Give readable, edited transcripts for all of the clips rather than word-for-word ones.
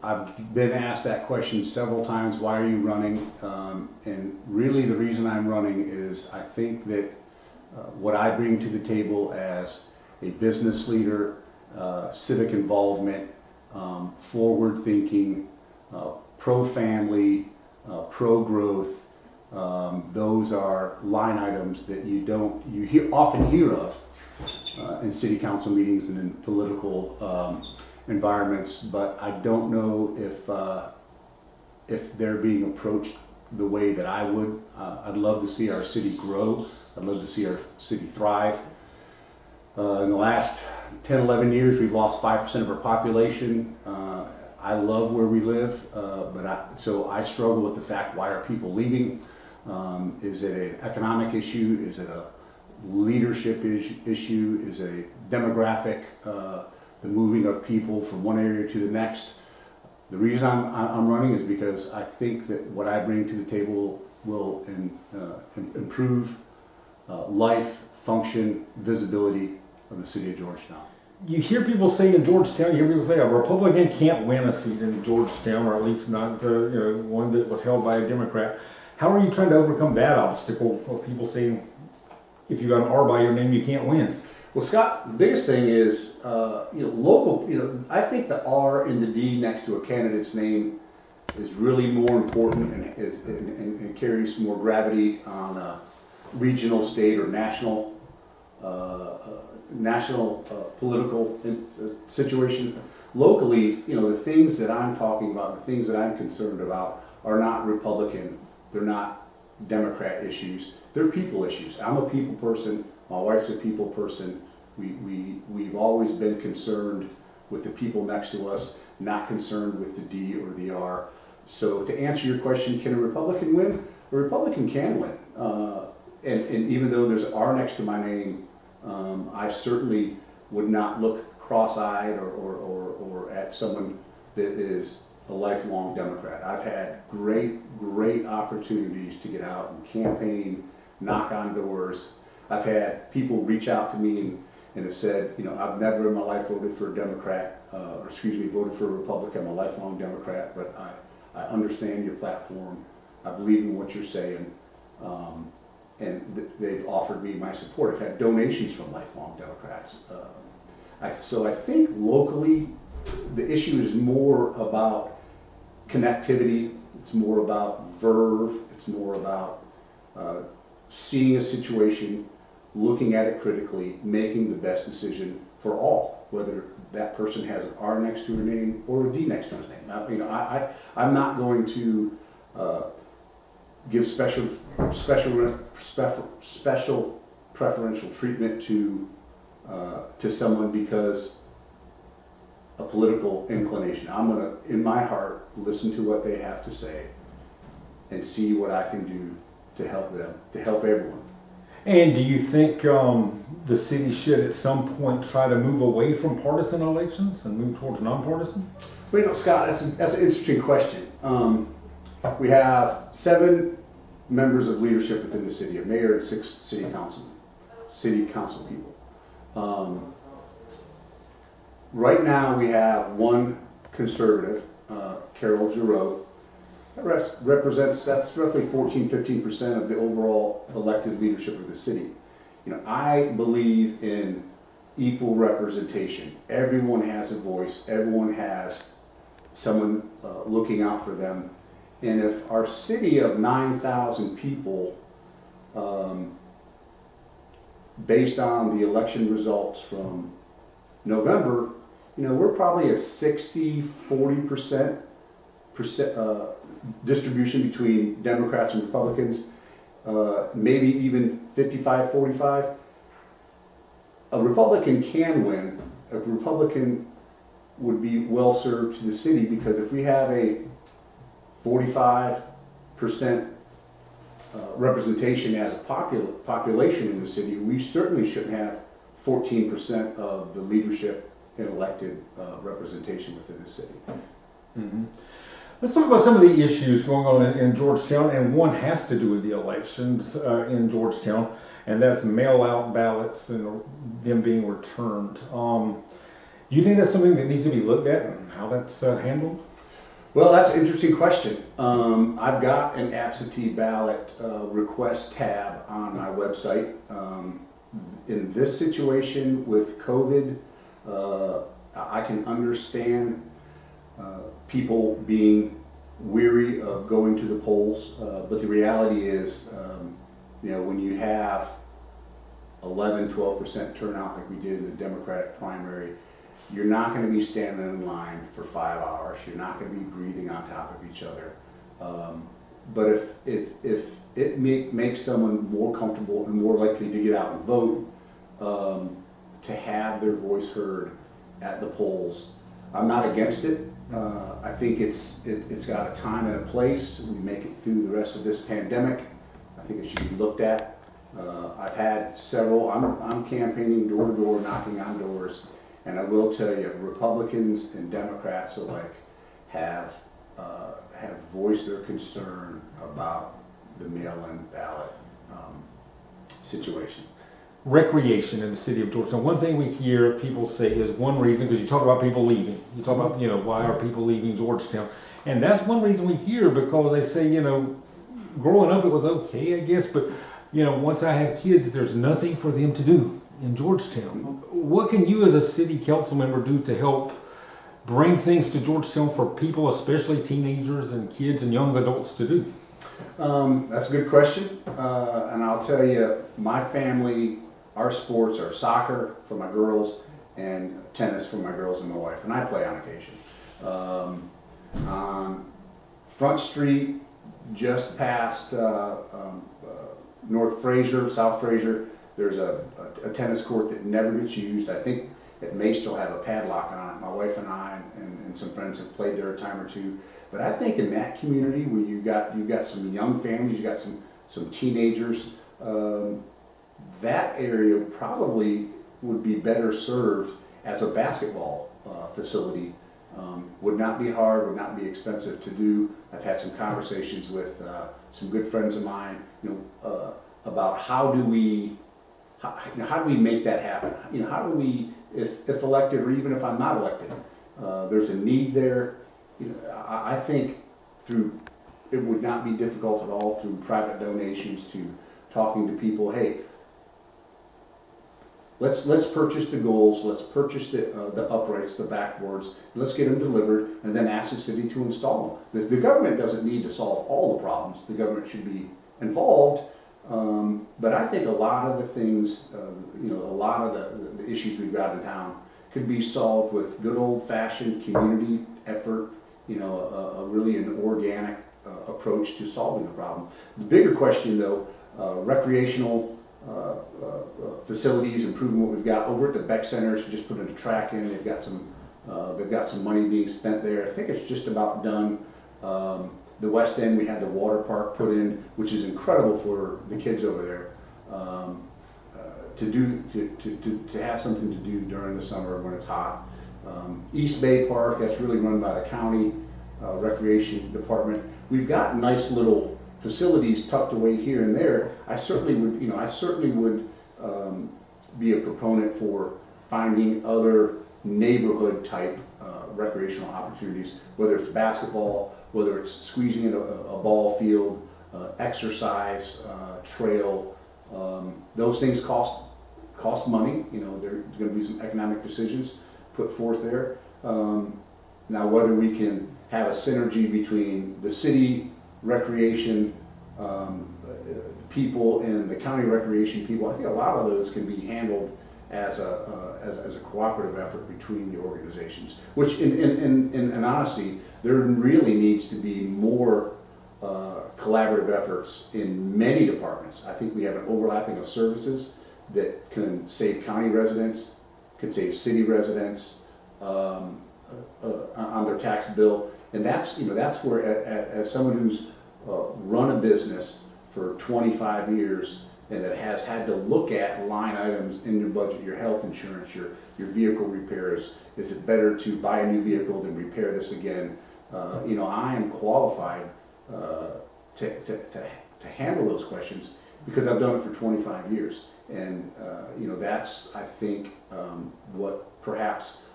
I've been asked that question several times, why are you running? And really the reason I'm running is I think that what I bring to the table as a business leader, civic involvement, forward thinking, pro-family, pro-growth, those are line items that you often hear of in city council meetings and in political environments, but I don't know if they're being approached the way that I would. I'd love to see our city grow. I'd love to see our city thrive. In the last 10, 11 years, we've lost 5% of our population. I love where we live, so I struggle with the fact, why are people leaving? Is it an economic issue? Is it a leadership issue? Is it a demographic, the moving of people from one area to the next? The reason I'm running is because I think that what I bring to the table will improve life, function, visibility of the city of Georgetown. You hear people say in Georgetown, you hear people say a Republican can't win a seat in Georgetown, or at least not one that was held by a Democrat. How are you trying to overcome that obstacle of people saying, if you got an R by your name, you can't win? Well, Scott, the biggest thing is, local, I think the R and the D next to a candidate's name is really more important and carries more gravity on a regional, state, or national political situation. Locally, the things that I'm talking about, the things that I'm concerned about are not Republican, they're not Democrat issues, they're people issues. I'm a people person, my wife's a people person. We've always been concerned with the people next to us, not concerned with the D or the R. So to answer your question, can a Republican win? A Republican can win. And even though there's an R next to my name, I certainly would not look cross-eyed or at someone that is a lifelong Democrat. I've had great opportunities to get out and campaign, knock on doors. I've had people reach out to me and have said, I've never in my life voted for a Democrat, voted for a Republican. I'm a lifelong Democrat, but I understand your platform. I believe in what you're saying. And they've offered me my support. I've had donations from lifelong Democrats. So I think locally, the issue is more about connectivity. It's more about verve. It's more about seeing a situation, looking at it critically, making the best decision for all, whether that person has an R next to her name or a D next to his name. Now, I'm not going to give special preferential treatment to someone because a political inclination. I'm gonna, in my heart, listen to what they have to say and see what I can do to help them, to help everyone. And do you think the city should at some point try to move away from partisan elections and move towards nonpartisan? Well, Scott, that's an interesting question. We have 7 members of leadership within the city, a mayor and 6 city council people. Right now we have 1 conservative, Carol Giroux. That represents, that's roughly 14-15% of the overall elected leadership of the city. I believe in equal representation. Everyone has a voice, everyone has someone looking out for them. And if our city of 9,000 people, based on the election results from November, we're probably a 60-40% distribution between Democrats and Republicans, maybe even 55-45. A Republican can win. A Republican would be well served to the city, because if we have a 45% representation as a population in the city, we certainly shouldn't have 14% of the leadership and elected representation within the city. Mm-hmm. Let's talk about some of the issues going on in Georgetown, and one has to do with the elections in Georgetown, and that's mail-out ballots and them being returned. Do you think that's something that needs to be looked at and how that's handled? Well, that's an interesting question. I've got an absentee ballot request tab on my website. In this situation with COVID, I can understand people being weary of going to the polls, but the reality is, when you have 11–12% turnout like we did in the Democratic primary, you're not going to be standing in line for 5 hours. You're not going to be breathing on top of each other. But if it makes someone more comfortable and more likely to get out and vote, to have their voice heard at the polls, I'm not against it. I think it's got a time and a place. We make it through the rest of this pandemic. I think it should be looked at. I've had several. I'm campaigning door to door, knocking on doors. And I will tell you, Republicans and Democrats alike have voiced their concern about the mail-in ballot situation. Recreation in the city of Georgetown. One thing we hear people say is one reason, because you talk about people leaving. You talk about, why are people leaving Georgetown? And that's one reason we hear, because they say, growing up it was okay, I guess, but, once I have kids, there's nothing for them to do in Georgetown. What can you as a city council member do to help bring things to Georgetown for people, especially teenagers and kids and young adults, to do? That's a good question. And I'll tell you, my family, our sports are soccer for my girls and tennis for my girls and my wife, and I play on occasion. On Front Street, just past North Fraser, South Fraser, there's a tennis court that never gets used. I think it may still have a padlock on it. My wife and I and some friends have played there a time or two. But I think in that community where you've got some young families, you've got some teenagers, that area probably would be better served as a basketball facility. Would not be hard, would not be expensive to do. I've had some conversations with some good friends of mine, about how do we make that happen? How do we, if elected, or even if I'm not elected, there's a need there. I think it would not be difficult at all through private donations to talking to people. Hey, let's purchase the goals, let's purchase the uprights, the backboards, let's get them delivered, and then ask the city to install them. The government doesn't need to solve all the problems. The government should be involved, but I think a lot of the things, a lot of the issues we've got in town could be solved with good old-fashioned community effort. Really an organic approach to solving the problem. The bigger question, though, recreational facilities, improving what we've got over at the Beck Center. So just put a track in. They've got some money being spent there. I think it's just about done. The West End, we had the water park put in, which is incredible for the kids over there. To have something to do during the summer when it's hot. East Bay Park, that's really run by the county recreation department. We've got nice little facilities tucked away here and there. I certainly would be a proponent for finding other neighborhood type recreational opportunities, whether it's basketball, whether it's squeezing in a ball field, exercise, trail. Those things cost money. There's going to be some economic decisions put forth there. Now, whether we can have a synergy between the city recreation people and the county recreation people, I think a lot of those can be handled as a cooperative effort between the organizations. Which, in honesty, there really needs to be more collaborative efforts in many departments. I think we have an overlapping of services that can save county residents, could save city residents on their tax bill, and that's where, as someone who's run a business for 25 years and that has had to look at line items in your budget, your health insurance, your vehicle repairs. Is it better to buy a new vehicle than repair this again? I am qualified to handle those questions because I've done it for 25 years. And that's, I think, what perhaps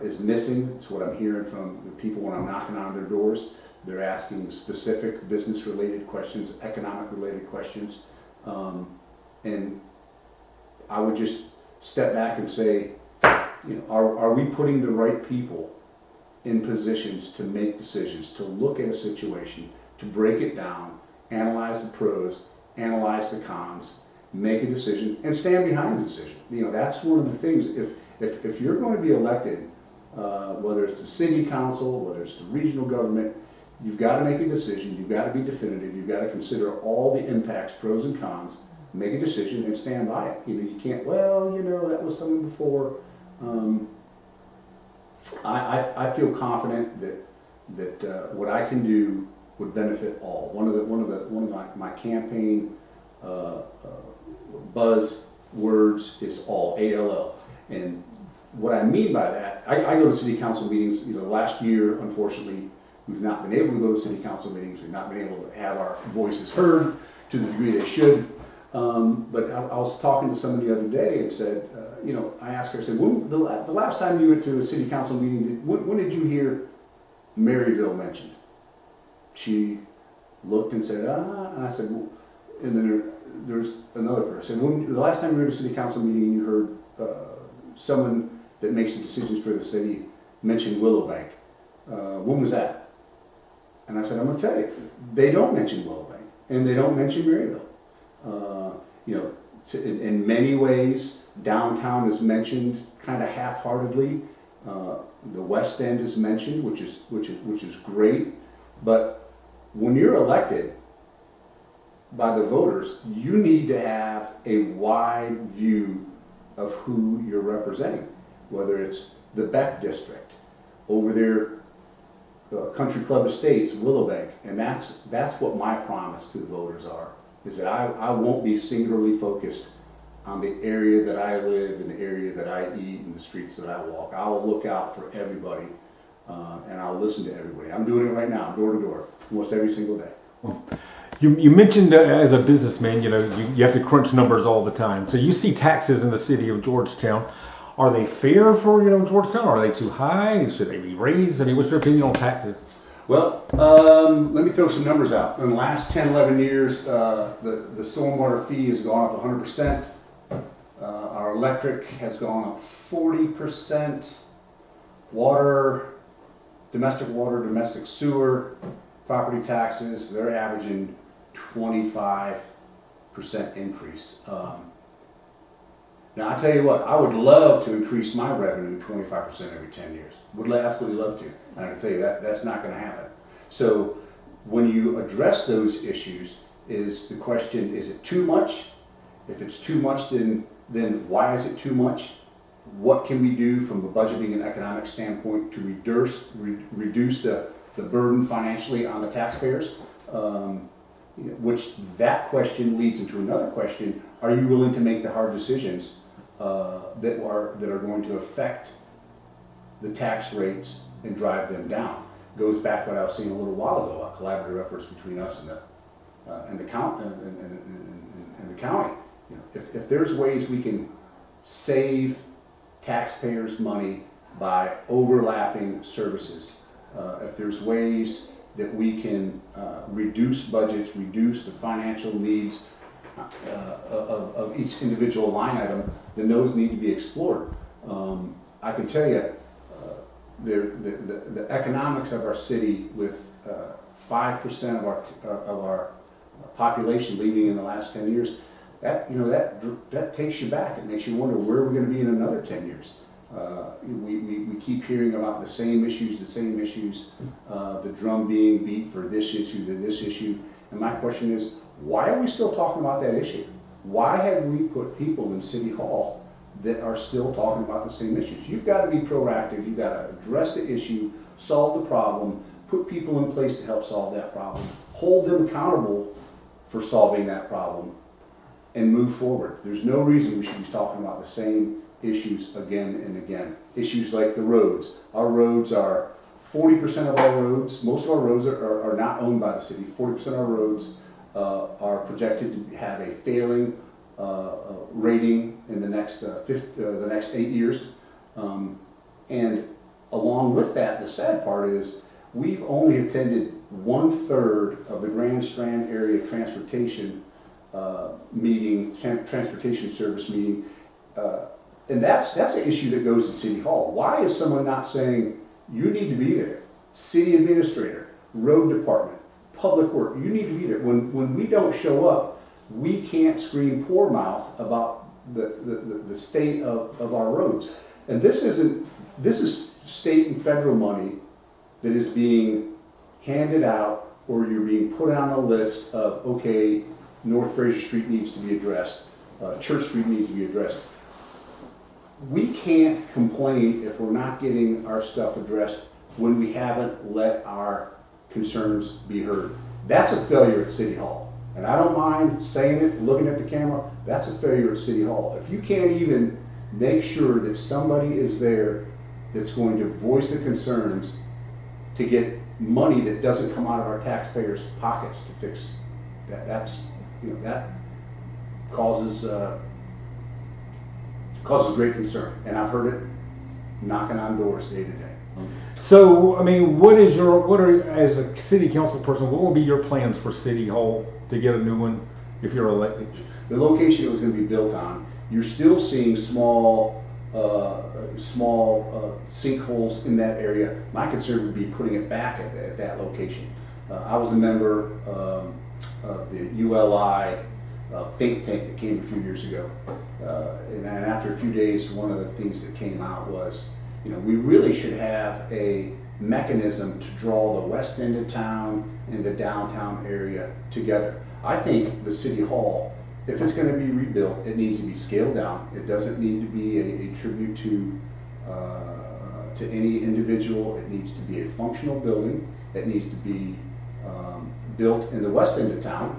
is missing. It's what I'm hearing from the people when I'm knocking on their doors. They're asking specific business-related questions, economic-related questions. And I would just step back and say, are we putting the right people in positions to make decisions, to look at a situation, to break it down, analyze the pros, analyze the cons, make a decision, and stand behind the decision. That's one of the things. If you're going to be elected, whether it's the city council, whether it's the regional government, you've got to make a decision. You've got to be definitive. You've got to consider all the impacts, pros and cons, make a decision and stand by it. You can't, that was something before. I feel confident that what I can do would benefit all. One of my campaign buzz words is all, ALL. And what I mean by that, I go to city council meetings. Last year, unfortunately, we've not been able to go to city council meetings. We've not been able to have our voices heard to the degree they should. But I was talking to somebody the other day and said, I asked her, I said, when the last time you went to a city council meeting, when did you hear Maryville mentioned? She looked and said, and I said, well, and then there's another person. When the last time you were at a city council meeting, you heard someone that makes the decisions for the city mention Willowbank. When was that? And I said, I'm going to tell you, they don't mention Willowbank, and they don't mention Maryville. In many ways, downtown is mentioned kind of half-heartedly. The West End is mentioned, which is great. But when you're elected by the voters, you need to have a wide view of who you're representing, whether it's the Beck District, over there, Country Club Estates, Willowbank, and that's what my promise to the voters is that I won't be singularly focused on the area that I live and the area that I eat and the streets that I walk. I'll look out for everybody, and I'll listen to everybody. I'm doing it right now, door to door, almost every single day. Well, you mentioned as a businessman, you have to crunch numbers all the time. So you see taxes in the city of Georgetown. Are they fair for Georgetown? Are they too high? Should they be raised? I mean, what's your opinion on taxes? Well, let me throw some numbers out. In the last 10, 11 years, the stormwater fee has gone up 100%. Our electric has gone up 40%. Domestic sewer, property taxes, they're averaging 25% increase. Now, I tell you what, I would love to increase my revenue 25% every 10 years. Would absolutely love to. And I can tell you that's not going to happen. So when you address those issues, is the question, is it too much? If it's too much, then why is it too much? What can we do from a budgeting and economic standpoint to reduce the burden financially on the taxpayers? Which that question leads into another question. Are you willing to make the hard decisions that are going to affect the tax rates and drive them down? Goes back to what I was saying a little while ago about collaborative efforts between us and the county. If there's ways we can save taxpayers money by overlapping services, if there's ways that we can reduce budgets, reduce the financial needs of each individual line item, then those need to be explored. I can tell you, the economics of our city, with 5% of our population leaving in the last 10 years, that takes you back. It makes you wonder where we're going to be in another 10 years. We keep hearing about the same issues, the drum being beat for this issue to this issue. And my question is, why are we still talking about that issue? Why have we put people in City Hall that are still talking about the same issues? You've got to be proactive. You've got to address the issue, solve the problem, put people in place to help solve that problem, hold them accountable for solving that problem, and move forward. There's no reason we should be talking about the same issues again and again. Issues like the roads. Our roads are 40% of our roads, most of our roads are not owned by the city. 40% of our roads are projected to have a failing rating in the next 8 years. And along with that, the sad part is, we've only attended 1/3 of the Grand Strand Area Transportation meeting, transportation service meeting. And that's an issue that goes to City Hall. Why is someone not saying, you need to be there? City administrator, road department, public work, you need to be there. When we don't show up, we can't scream poor mouth about the state of our roads. And this is state and federal money that is being handed out, or you're being put on a list of, okay, North Fraser Street needs to be addressed, Church Street needs to be addressed. We can't complain if we're not getting our stuff addressed when we haven't let our concerns be heard. That's a failure at City Hall. And I don't mind saying it, looking at the camera, that's a failure at City Hall. If you can't even make sure that somebody is there that's going to voice the concerns to get money that doesn't come out of our taxpayers' pockets to fix that, that causes great concern. And I've heard it knocking on doors day to day. So, I mean, as a city council person, what will be your plans for City Hall to get a new one if you're elected? The location it was going to be built on, you're still seeing small sinkholes in that area. My concern would be putting it back at that location. I was a member of the ULI think tank that came a few years ago. And after a few days, one of the things that came out was, we really should have a mechanism to draw the west end of town and the downtown area together. I think the City Hall, if it's going to be rebuilt, it needs to be scaled down. It doesn't need to be a tribute to any individual. It needs to be a functional building. It needs to be built in the west end of town.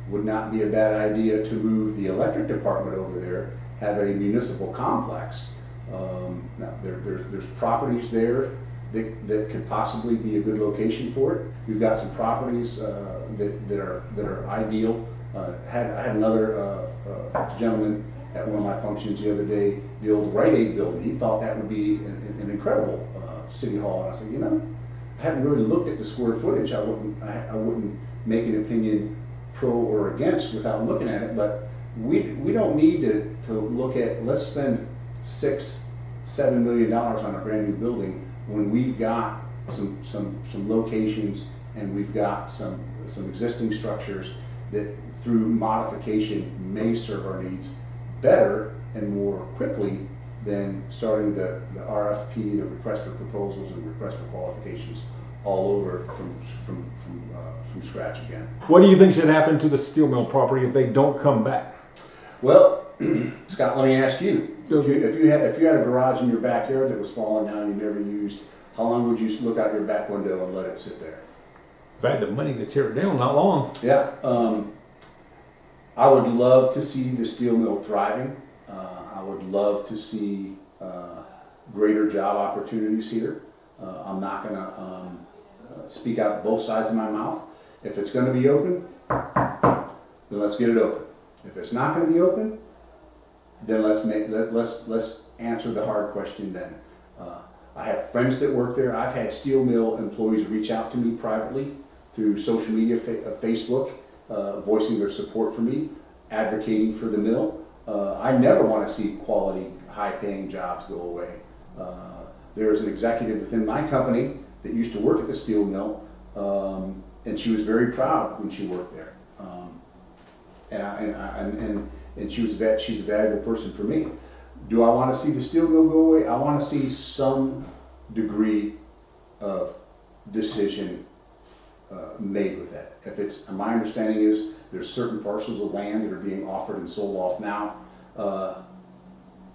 Would not be a bad idea to move the electric department over there, have a municipal complex. Now there's properties there that could possibly be a good location for it. We've got some properties that are ideal. I had another gentleman at one of my functions the other day, the old Rite Aid building. He thought that would be an incredible City Hall, and I said, I haven't really looked at the square footage. I wouldn't make an opinion pro or against without looking at it. But we don't need to look at, let's spend $6-7 million on a brand new building when we've got some locations and we've got some existing structures that through modification may serve our needs better and more quickly than starting the RFP, the request for proposals and request for qualifications all over from scratch again. What do you think should happen to the steel mill property if they don't come back? Well, Scott, let me ask you. If you had a garage in your backyard that was falling down, you never used, how long would you look out your back window and let it sit there? If I had the money to tear it down, not long. Yeah. I would love to see the steel mill thriving. I would love to see greater job opportunities here. I'm not going to speak out both sides of my mouth. If it's going to be open, then let's get it open. If it's not going to be open, then let's answer the hard question then. I have friends that work there. I've had steel mill employees reach out to me privately through social media, Facebook, voicing their support for me, advocating for the mill. I never want to see quality, high-paying jobs go away. There was an executive within my company that used to work at the steel mill, and she was very proud when she worked there. And she's a valuable person for me. Do I want to see the steel mill go away? I want to see some degree of decision made with that. If it's, my understanding is there's certain parcels of land that are being offered and sold off now.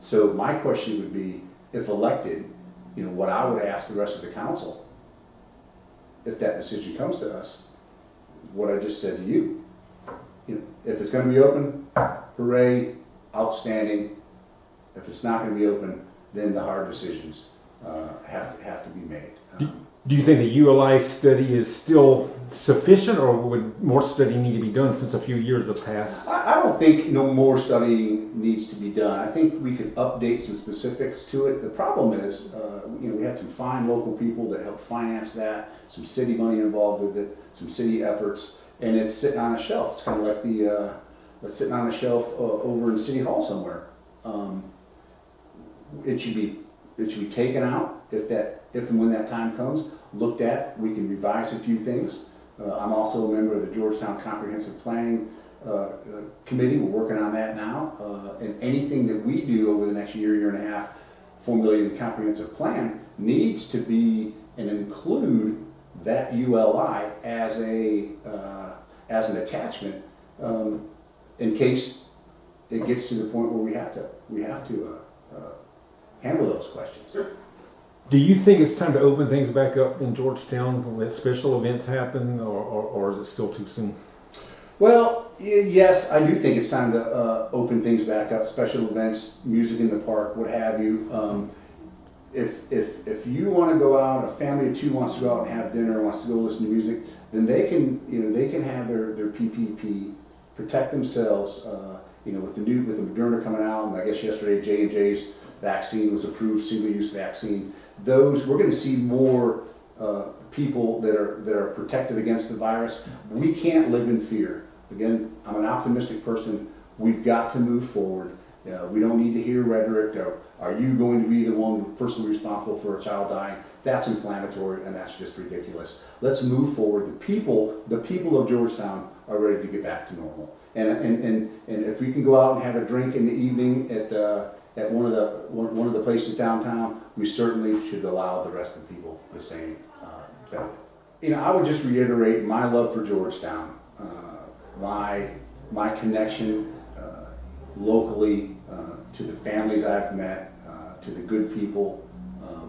So my question would be, if elected, what I would ask the rest of the council, if that decision comes to us, what I just said to you. If it's going to be open, hooray, outstanding. If it's not going to be open, then the hard decisions have to be made. Do you think the ULI study is still sufficient, or would more study need to be done since a few years have passed? I don't think no more studying needs to be done. I think we could update some specifics to it. The problem is, we had some fine local people that helped finance that, some city money involved with it, some city efforts, and it's sitting on a shelf. It's kind of like it's sitting on a shelf over in City Hall somewhere. It should be taken out if and when that time comes, looked at. We can revise a few things. I'm also a member of the Georgetown Comprehensive Planning Committee. We're working on that now. And anything that we do over the next year and a half, formulating the comprehensive plan, needs to be and include that ULI as an attachment in case it gets to the point where we have to handle those questions. Do you think it's time to open things back up in Georgetown when special events happen, or is it still too soon? Well, yes, I do think it's time to open things back up, special events, music in the park, what have you. If you want to go out, a family of two wants to go out and have dinner, wants to go listen to music, then they can have their PPP, protect themselves. With the Moderna coming out, and I guess yesterday J&J's vaccine was approved, single-use vaccine. We're going to see more people that are protected against the virus. We can't live in fear. Again, I'm an optimistic person. We've got to move forward. We don't need to hear rhetoric. Are you going to be the one personally responsible for a child dying? That's inflammatory, and that's just ridiculous. Let's move forward. The people of Georgetown are ready to get back to normal. And if we can go out and have a drink in the evening at one of the places downtown, we certainly should allow the rest of the people the same benefit. I would just reiterate my love for Georgetown, my connection locally to the families I've met, to the good people.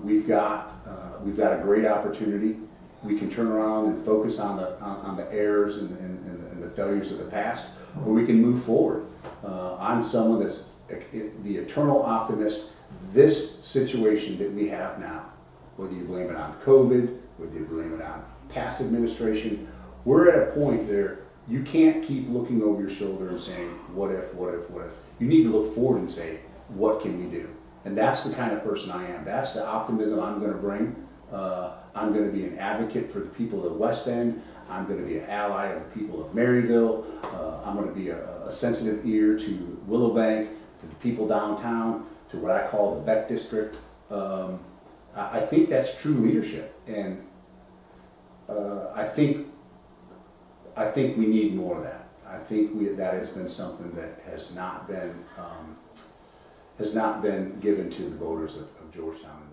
We've got a great opportunity. We can turn around and focus on the errors and the failures of the past, or we can move forward. I'm someone that's the eternal optimist. This situation that we have now, whether you blame it on COVID, whether you blame it on past administration, we're at a point there you can't keep looking over your shoulder and saying, what if, what if, what if. You need to look forward and say, what can we do? And that's the kind of person I am. That's the optimism I'm going to bring. I'm going to be an advocate for the people of the West End. I'm going to be an ally of the people of Maryville. I'm going to be a sensitive ear to Willowbank, to the people downtown, to what I call the Beck District. I think that's true leadership, and I think we need more of that. I think that has been something that has not been given to the voters of Georgetown.